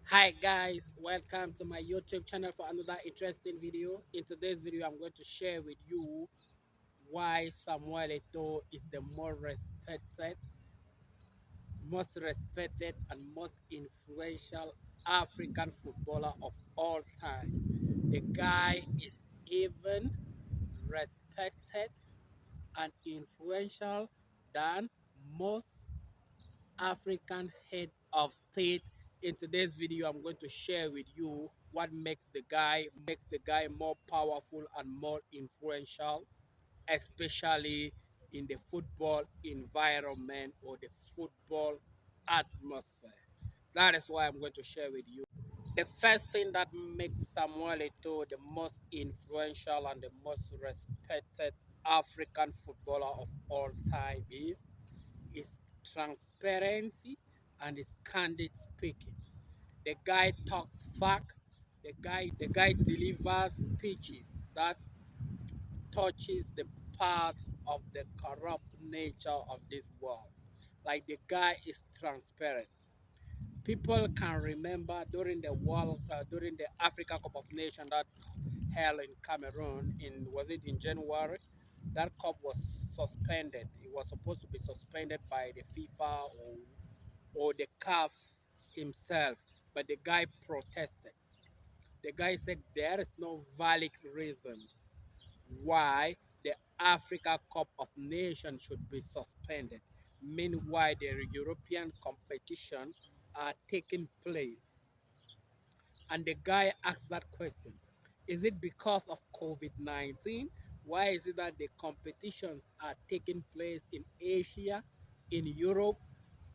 Hi guys, welcome to my YouTube channel for another interesting video. In today's video, I'm going to share with you why Samuel Etoo is the most respected and most influential African footballer of all time. The guy is even respected and influential than most African head of state. In today's video, I'm going to share with you what makes the guy more powerful and more influential, especially in the football environment or the football atmosphere. That is why I'm going to share with you. The first thing that makes Samuel Eto'o the most influential and the most respected African footballer of all time is transparency and is candid speaking. The guy talks fact. The guy delivers speeches that touches the part of the corrupt nature of this world. Like the guy is transparent. People can remember during the Africa Cup of Nations that held in Cameroon was it in January? That cup was suspended. It was supposed to be suspended by the FIFA or the CAF himself, but the guy protested. The guy said there is no valid reasons why the Africa Cup of Nations should be suspended. Meanwhile, the European competition are taking place. And the guy asked that question. Is it because of COVID-19? Why is it that the competitions are taking place in Asia, in Europe,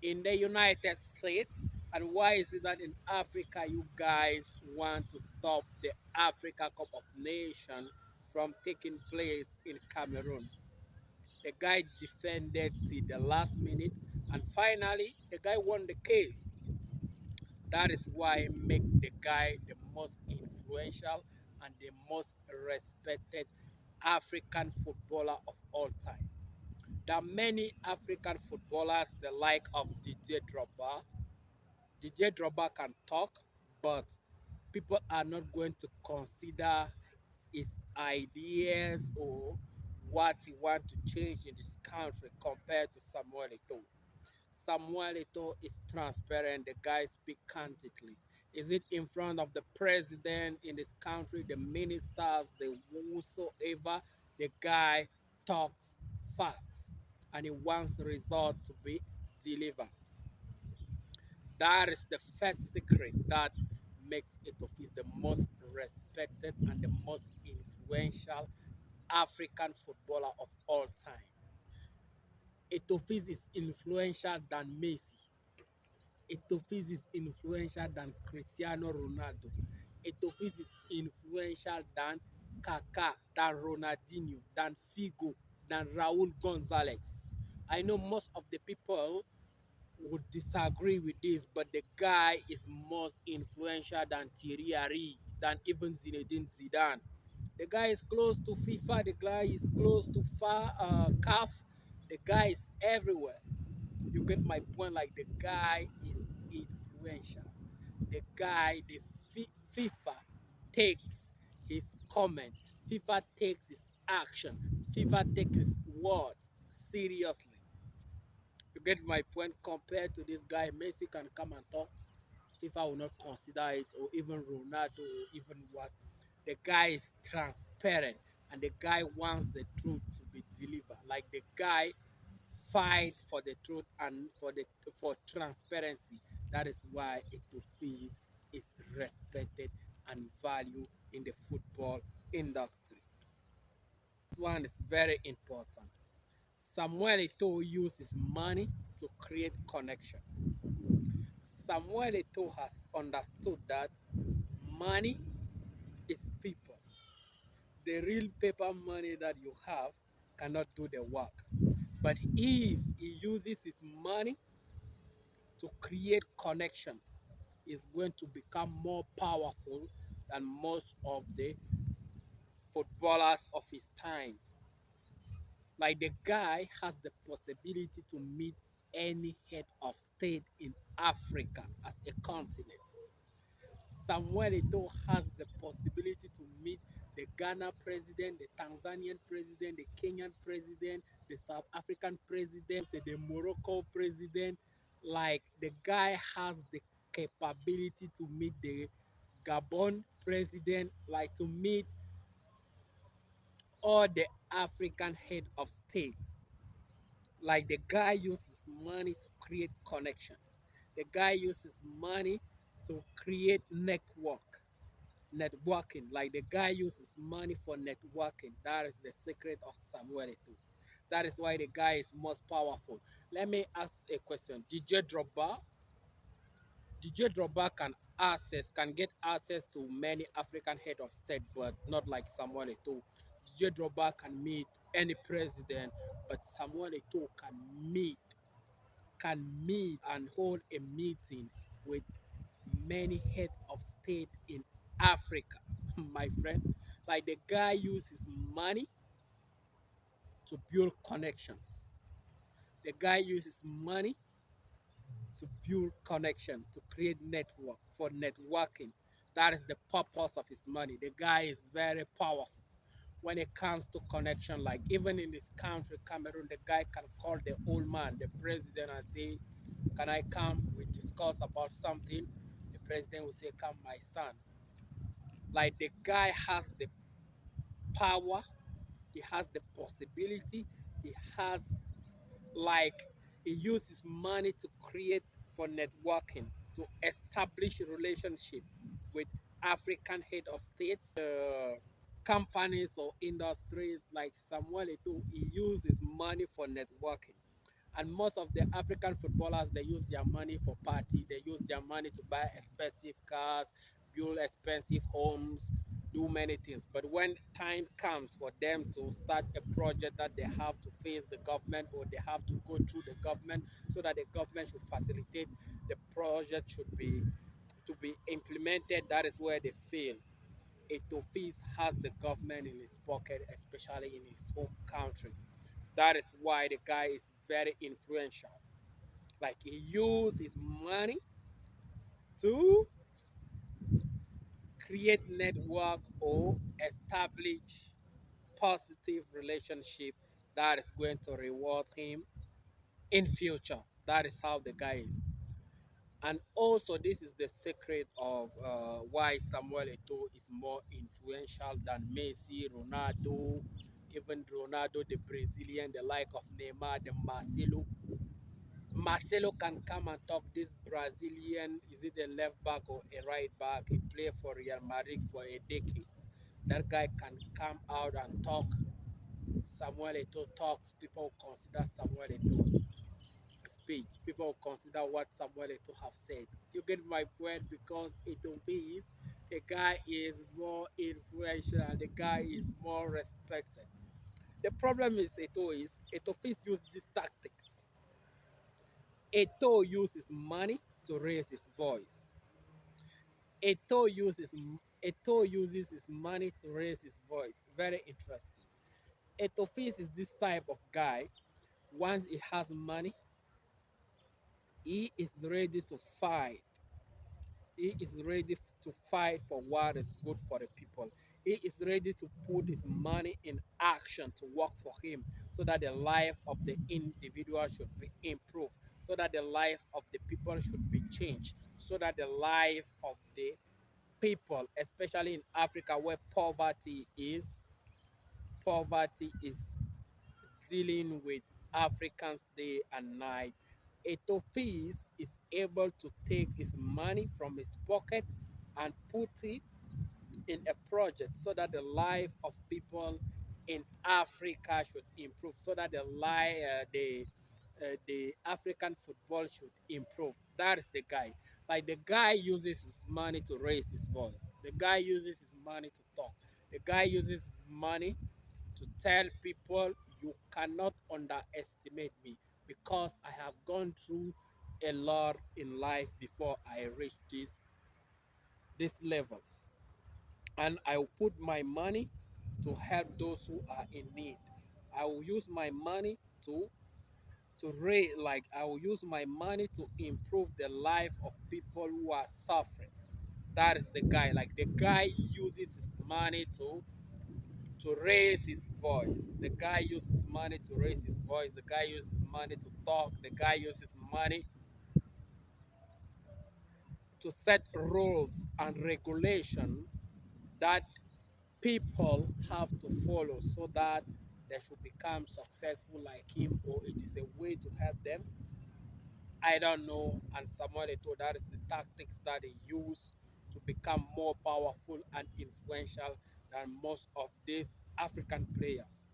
in the United States? And why is it that in Africa you guys want to stop the Africa Cup of Nations from taking place in Cameroon? The guy defended till the last minute, and finally the guy won the case. That is why make the guy the most influential and the most respected African footballer of all time. There are many African footballers the like of Didier Drogba. Didier Drogba can talk, but people are not going to consider his ideas or what he wants to change in this country compared to Samuel Eto'o. Samuel Etoo is transparent. The guy speaks candidly. Is it in front of the president in this country, the ministers, the whosoever? The guy talks facts and he wants the result to be delivered. That is the first secret that makes Etofis the most respected and the most influential African footballer of all time. Etofis is influential than Messi. Etofis is influential than Cristiano Ronaldo. Etofis is influential than Kaká, than Ronaldinho, than Figo, than Raul Gonzalez. I know most of the people would disagree with this, but the guy is most influential than Thierry Henry, than even Zinedine Zidane. The guy is close to FIFA. The guy is close to CAF. The guy is everywhere. You get my point? Like the guy is influential. The FIFA takes his comment. FIFA takes his action. FIFA takes his words seriously. You get my point? Compared to this guy, Messi can come and talk. FIFA will not consider it, or even Ronaldo, or even what. The guy is transparent, and the guy wants the truth to be delivered. Like the guy fight for the truth and for transparency. That is why Etofis is respected and valued in the football industry. This one is very important. Samuel Eto'o uses money to create connection. Samuel Eto'o has understood that money is people. The real paper money that you have cannot do the work. But if he uses his money to create connections, he's going to become more powerful than most of the footballers of his time. Like the guy has the possibility to meet any head of state in Africa as a continent. Samuel Etoo has the possibility to meet the Ghana president, the Tanzanian president, the Kenyan president, the South African president, the Morocco president. Like the guy has the capability to meet the Gabon president, like to meet all the African head of states. Like the guy uses money to create connections. The guy uses money to create networking. Like the guy uses money for networking. That is the secret of Samuel Etoo. That is why the guy is most powerful. Let me ask a question. DJ Drogba can get access to many African head of state, but not like Samuel Etoo. DJ Drogba can meet any president, but Samuel Etoo can meet and hold a meeting with many head of state in Africa, my friend. Like the guy uses money to build connections. The guy uses money to build connection, to create network for networking. That is the purpose of his money. The guy is very powerful when it comes to connection. Like even in this country, Cameroon, the guy can call the old man, the president, and say, "Can I come? We discuss about something." The president will say, "Come, my son." Like the guy has the power, he has the possibility, he has like he uses money to create for networking, to establish a relationship with African head of states, companies or industries. Like Samuel Eto'o, he uses money for networking. And most of the African footballers, they use their money for party. They use their money to buy expensive cars, build expensive homes, do many things. But when time comes for them to start a project that they have to face the government or they have to go through the government so that the government should facilitate the project to be implemented, that is where they fail. Etofis has the government in his pocket, especially in his home country. That is why the guy is very influential. Like he uses his money to create network or establish positive relationship that is going to reward him in future. That is how the guy is. And also, this is the secret of why Samuel Eto'o is more influential than Messi, Ronaldo, even Ronaldo, the Brazilian, the like of Neymar, the Marcelo. Marcelo can come and talk this Brazilian, is it a left back or a right back? He played for Real Madrid for a decade. That guy can come out and talk. Samuel Eto'o talks. People consider Samuel Eto'o speech. People consider what Samuel Eto'o have said. You get my point because Eto'o is the guy is more influential and the guy is more respected. The problem is Eto'o use these tactics. Eto'o uses money to raise his voice. Eto'o uses Eto'o uses his money to raise his voice. Very interesting. Eto'o is this type of guy. Once he has money, he is ready to fight. He is ready to fight for what is good for the people. He is ready to put his money in action to work for him so that the life of the individual should be improved, so that the life of the people should be changed, so that the life of the people, especially in Africa where poverty is dealing with Africans day and night. Etofis is able to take his money from his pocket and put it in a project so that the life of people in Africa should improve, so that the African football should improve. That is the guy. Like the guy uses his money to raise his voice. The guy uses his money to talk. The guy uses his money to tell people you cannot underestimate me because I have gone through a lot in life before I reach this level. And I will put my money to help those who are in need. I will use my money to raise, like I will use my money to improve the life of people who are suffering. That is the guy. Like the guy uses his money to raise his voice. The guy uses money to raise his voice. The guy uses money to talk. The guy uses money to set rules and regulation that people have to follow so that they should become successful like him, or it is a way to help them. I don't know. And Samuel Eto'o, that is the tactics that they use to become more powerful and influential than most of these African players.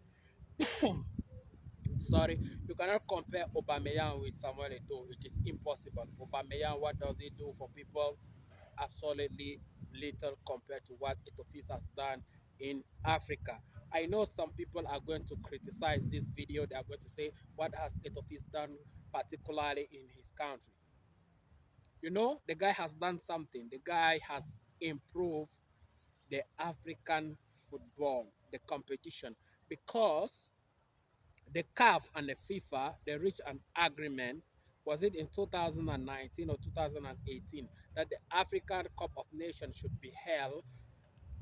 Sorry, you cannot compare Aubameyang with Samuel Eto'o. It is impossible. Aubameyang, what does he do for people? Absolutely little compared to what Etofis has done in Africa. I know some people are going to criticize this video. They are going to say, what has Etofis done particularly in his country? You know, the guy has done something. The guy has improved the African football, the competition, because the CAF and the FIFA, they reached an agreement, was it in 2019 or 2018, that the African Cup of Nations should be held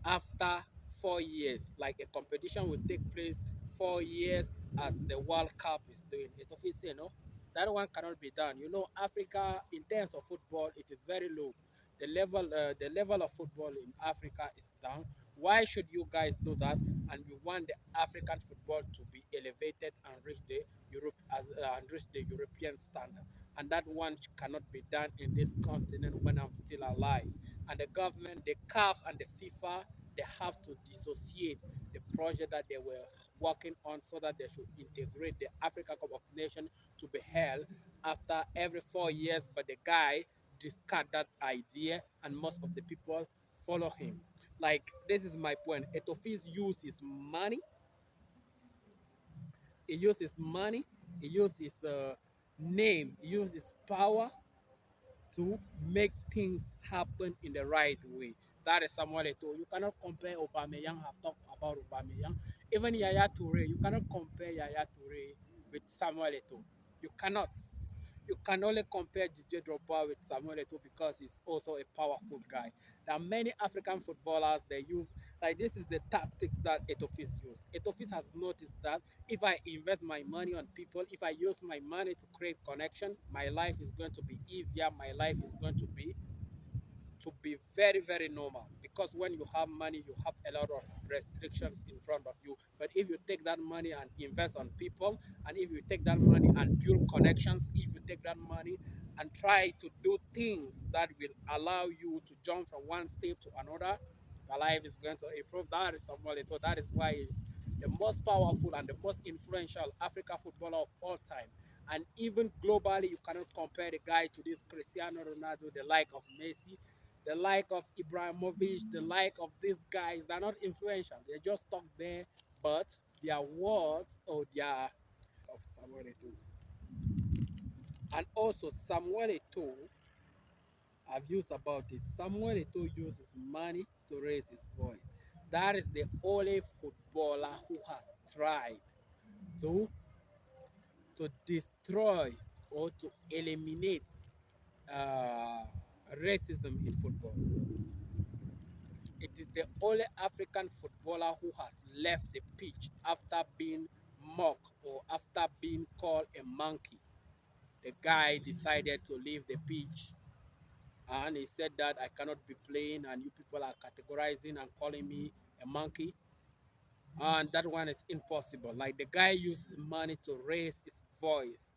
after 4 years. Like a competition will take place 4 years as the World Cup is doing. It obviously, you know, that one cannot be done. You know, Africa in terms of football, it is very low. The level of football in Africa is down. Why should you guys do that? And we want the African football to be elevated and reach the European standard. And that one cannot be done in this continent when I'm still alive. And the government, the CAF and the FIFA, they have to dissociate the project that they were working on so that they should integrate the Africa Cup of Nations to be held after every 4 years. But the guy discard that idea, and most of the people follow him. Like, this is my point. Etofis uses money. He uses money. He uses name. He uses power to make things happen in the right way. That is Samuel Eto'o. You cannot compare Aubameyang. Have talked about Aubameyang. Even Yaya Toure. You cannot compare Yaya Toure with Samuel Eto'o. You cannot. You can only compare DJ Drogba with Samuel Eto'o because he's also a powerful guy. There are many African footballers they use, like this is the tactics that Etofis use. Etofis has noticed that if I invest my money on people, if I use my money to create connection, my life is going to be easier. My life is going to be very, very normal, because when you have money you have a lot of restrictions in front of you. But if you take that money and invest on people, and if you take that money and build connections, if you take that money and try to do things that will allow you to jump from one step to another, your life is going to improve. That is Samuel Eto'o. That is why he's the most powerful and the most influential Africa footballer of all time. And even globally, you cannot compare the guy to this Cristiano Ronaldo, the like of Messi, the like of Ibrahimovic, the like of these guys. They're not influential. They just stuck there, but their words or their of Samuel Eto'o. And also Samuel Eto'o, I've used about this. Samuel Eto'o uses money to raise his voice. That is the only footballer who has tried to destroy or to eliminate uh, racism in football. It is the only African footballer who has left the pitch after being mocked or after being called a monkey. The guy decided to leave the pitch, and he said that I cannot be playing and you people are categorizing and calling me a monkey. And that one is impossible. Like, the guy uses money to raise his voice.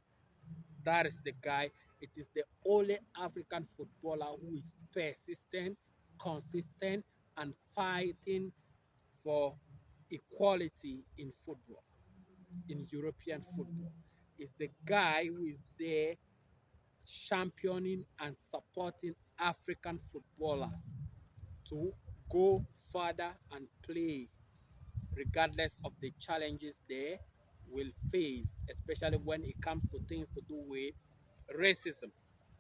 That is the guy. It is the only African footballer who is persistent, consistent, and fighting for equality in football, in European football. Is the guy who is there championing and supporting African footballers to go further and play regardless of the challenges they will face, especially when it comes to things to do with racism.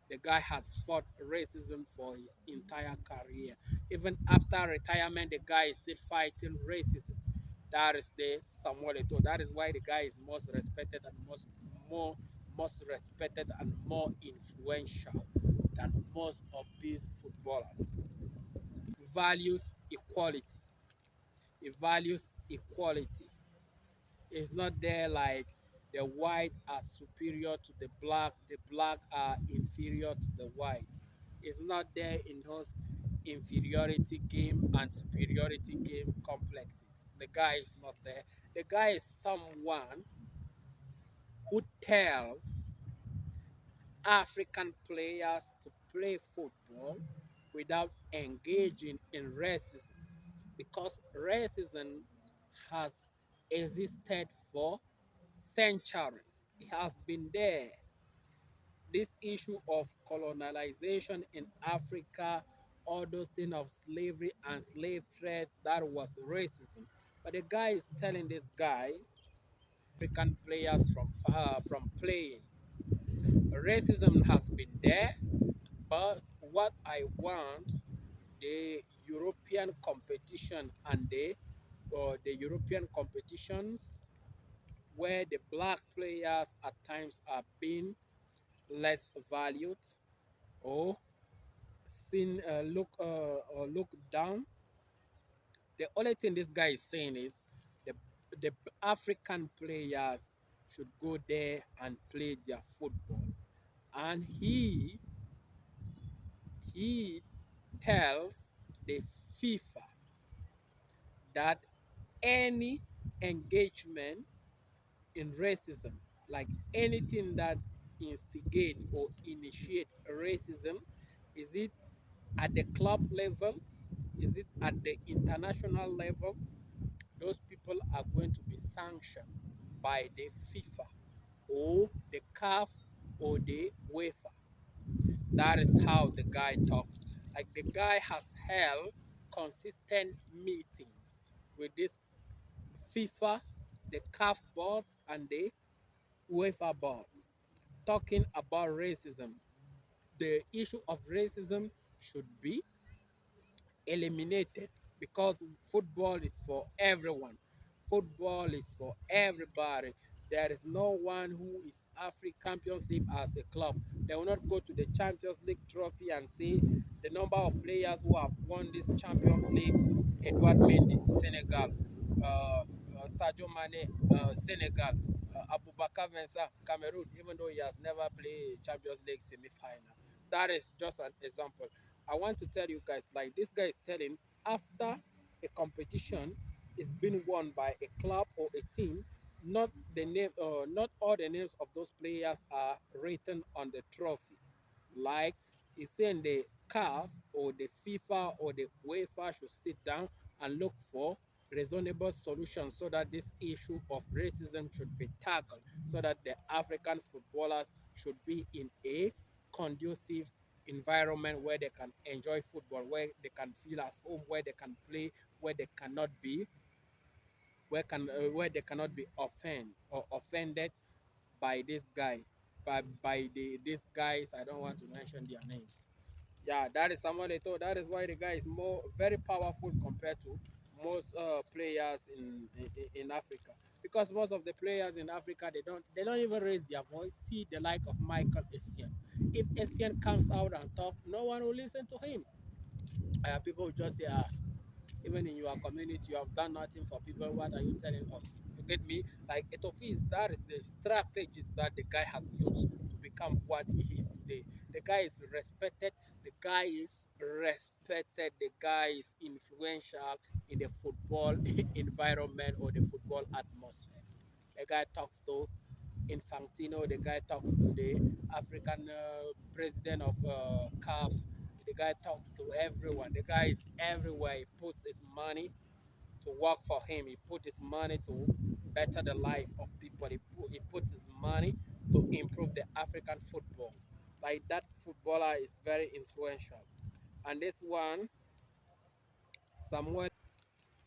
The guy has fought racism for his entire career. Even after retirement, the guy is still fighting racism. That is the Samuel Eto'o. That is why the guy is most respected and most respected and more influential than most of these footballers. values equality. He values equality. It's not there like the white are superior to the black are inferior to the white. It's not there in those inferiority game and superiority game complexes. The guy is not there. The guy is someone who tells African players to play football without engaging in racism because racism has existed for centuries. It has been there. This issue of colonization in Africa, all those things of slavery and slave trade, that was racism. But the guy is telling these guys, African players from playing. Racism has been there, but what I want the European competition and the European competitions where the black players at times are being less valued or seen or looked down. The only thing this guy is saying is the the African players should go there and play their football, and he tells the FIFA that any engagement in racism, like anything that instigate or initiate racism, is it at the club level, is it at the international level, those people are going to be sanctioned by the FIFA or the CAF or the UEFA. That is how the guy talks. Like the guy has held consistent meetings with this FIFA, the CAF boards, and the UEFA boards, talking about racism. The issue of racism should be eliminated because football is for everyone. Football is for everybody. There is no one who is African Champions League as a club. They will not go to the Champions League trophy and see the number of players who have won this Champions League. Edouard Mendy, Senegal. Sadio Mane, Senegal. Abubakar Mensah, Cameroon, even though he has never played Champions League semi-final. That is just an example. I want to tell you guys, like this guy is telling, after a competition is being won by a club or a team, not all the names of those players are written on the trophy. Like he's saying the CAF or the FIFA or the UEFA should sit down and look for reasonable solutions so that this issue of racism should be tackled, so that the African footballers should be in a conducive environment where they can enjoy football, where they can feel at home, where they can play, where they cannot be, where they cannot be offended by this guy, by these guys. I don't want to mention their names. Yeah, that is Samuel Etoo. That is why the guy is more very powerful compared to most players in Africa. Because most of the players in Africa they don't even raise their voice. See the like of Michael Essien. If Essien comes out and talk, no one will listen to him. People will just say, even in your community, you have done nothing for people. What are you telling us? You get me? Like Etofis, that is the strategies that the guy has used to become what he is today. The guy is respected. The guy is respected. The guy is influential in the football environment or the football atmosphere. The guy talks to Infantino. The guy talks to the African president of CAF. The guy talks to everyone. The guy is everywhere. He puts his money to work for him. He put his money to better the life of people. He puts his money to improve the African football. Like that footballer is very influential. And this one, Samuel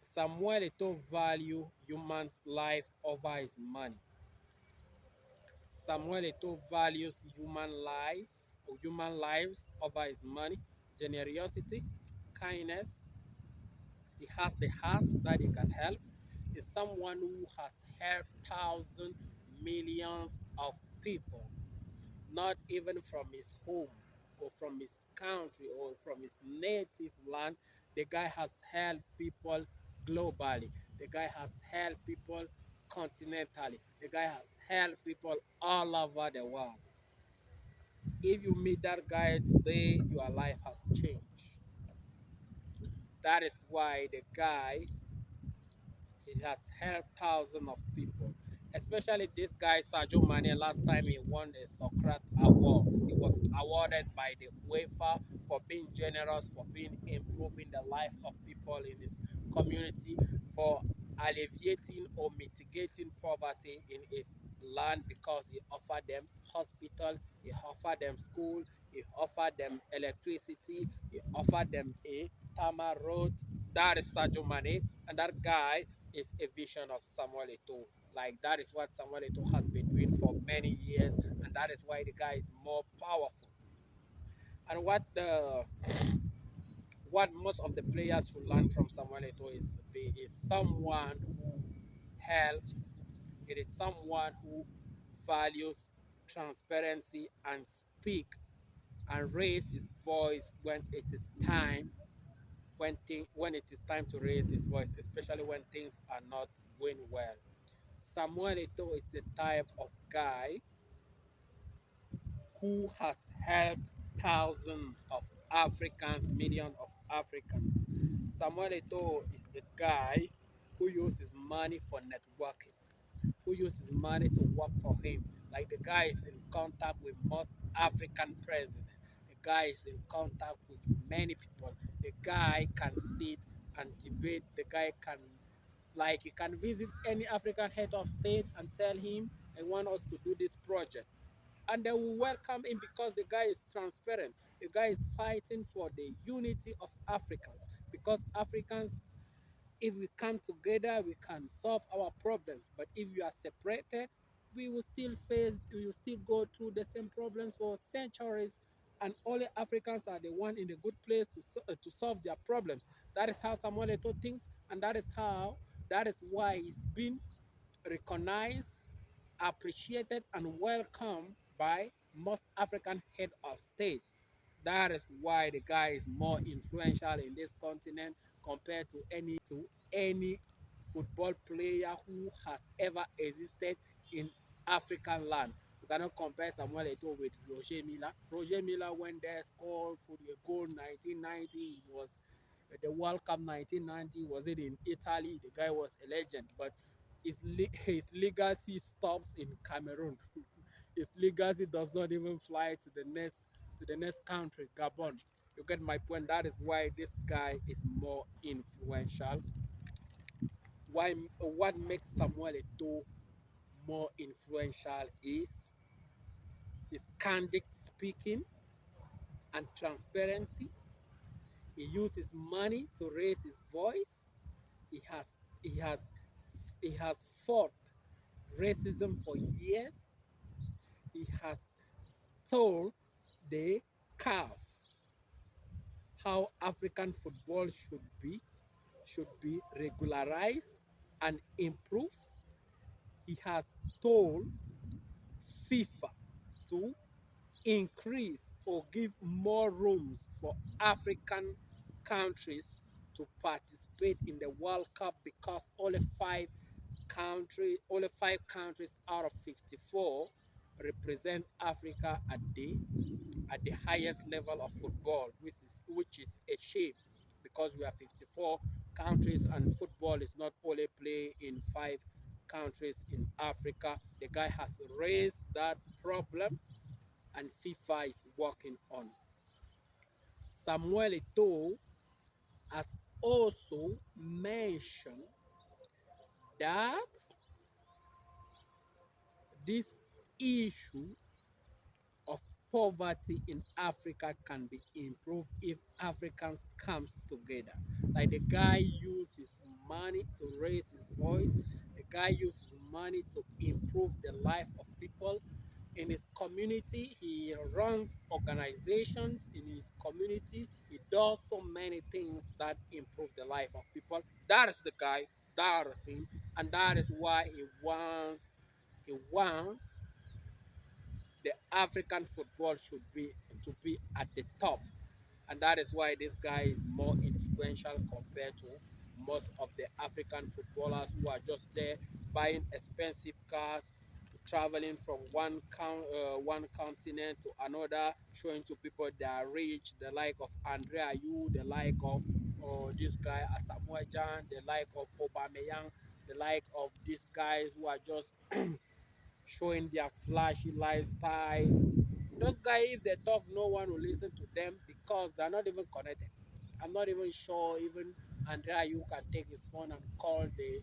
Samuel Eto'o value human's life over his money. Samuel Eto'o values human lives over his money, generosity, kindness. He has the heart that he can help. He's someone who has helped thousands, millions of people, not even from his home or from his country or from his native land. The guy has helped people globally. The guy has helped people continentally. The guy has helped people all over the world. If you meet that guy today, your life has changed. That is why the guy, he has helped thousands of people, especially this guy Sadio Mane. Last time he won the Socrates Award, he was awarded by the UEFA for being generous, for being improving the life of people in his community, for alleviating or mitigating poverty in his land because he offered them hospital, he offered them school, he offered them electricity, he offered them a tarmac road. That is Sadio Mane, and that guy is a vision of Samuel Etoo. Like that is what Samuel Etoo has been doing for many years, and that is why the guy is more powerful. And what most of the players should learn from Samuel Etoo is is someone who helps. It is someone who values transparency and speak and raise his voice when it is time when it is time to raise his voice, especially when things are not going well. Samuel Eto'o is the type of guy who has helped thousands of Africans, millions of Africans. Samuel Eto'o is a guy who uses money for networking, who uses money to work for him. Like the guy is in contact with most African presidents. The guy is in contact with many people. The guy can sit and debate. The guy can, like, he can visit any African head of state and tell him, I want us to do this project. And they will welcome him because the guy is transparent. The guy is fighting for the unity of Africans because Africans, if we come together, we can solve our problems. But if we are separated, we will still go through the same problems for centuries. And only Africans are the one in a good place to solve their problems. That is how Samuel Eto'o thinks, and that is why he's been recognized, appreciated, and welcomed by most African head of state. That is why the guy is more influential in this continent compared to any football player who has ever existed in African land. You cannot compare Samuel Eto'o with Roger Milla. Roger Milla went there, scored for the goal 1990. It was the World Cup 1990. Was it in Italy? The guy was a legend, but his legacy stops in Cameroon. His legacy does not even fly to the next country, Gabon. You get my point. That is why this guy is more influential. Why what makes Samuel Eto'o more influential is his candid speaking and transparency. He uses money to raise his voice. He has he has he has fought racism for years. He has told the CAF how African football should be regularized and improved. He has told FIFA to increase or give more rooms for African countries to participate in the World Cup because only five countries out of 54 represent Africa at the highest level of football, which is a shame because we are 54 countries and football is not only played in five countries in Africa. The guy has raised that problem and FIFA is working on. Samuel Eto'o has also mentioned that this issue of poverty in Africa can be improved if Africans comes together. Like the guy uses money to raise his voice. The guy uses money to improve the life of people in his community. He runs organizations in his community. He does so many things that improve the life of people. That is the guy. That is him, and that is why he wants the African football should be to be at the top. and that is why this guy is more influential compared to most of the African footballers who are just there buying expensive cars, traveling from one continent to another, showing to people they are rich, the like of Andrea Yu, the like of this guy Samuel Jan, the like of Aubameyang, the like of these guys who are just showing their flashy lifestyle. Those guys, if they talk, no one will listen to them because they're not even connected. I'm not even sure even Andrea you can take his phone and call the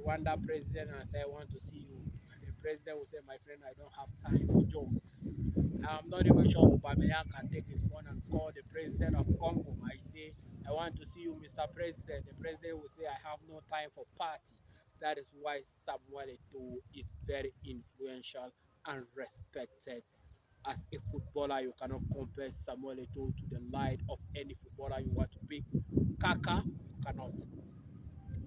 Rwanda president and say, I want to see you. And the president will say, my friend, I don't have time for jokes. I'm not even sure Aubameyang can take his phone and call the president of Congo. I say, I want to see you, Mr. President. The president will say, I have no time for party. That is why Samuel Etoo is very influential and respected. As a footballer, you cannot compare Samuel Etoo to the light of any footballer you want to pick. Kaka, you cannot.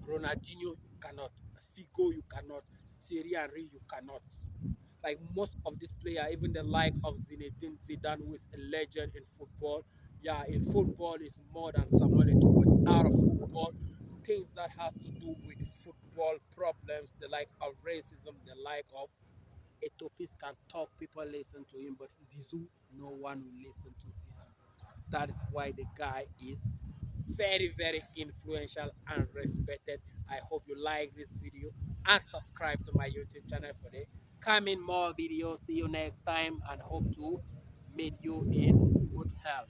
Ronaldinho, you cannot. Figo, you cannot. Thierry Henry, you cannot. Like most of these players, even the like of Zinedine Zidane, who is a legend in football. Yeah, in football is more than Samuel Eto'o, but out of football, things that has to do with football problems, the like of racism, the like of Etofis can talk, people listen to him, but Zizou, no one will listen to Zizou. That is why the guy is very, very influential and respected. I hope you like this video and subscribe to my YouTube channel for the coming more videos. See you next time and hope to meet you in good health.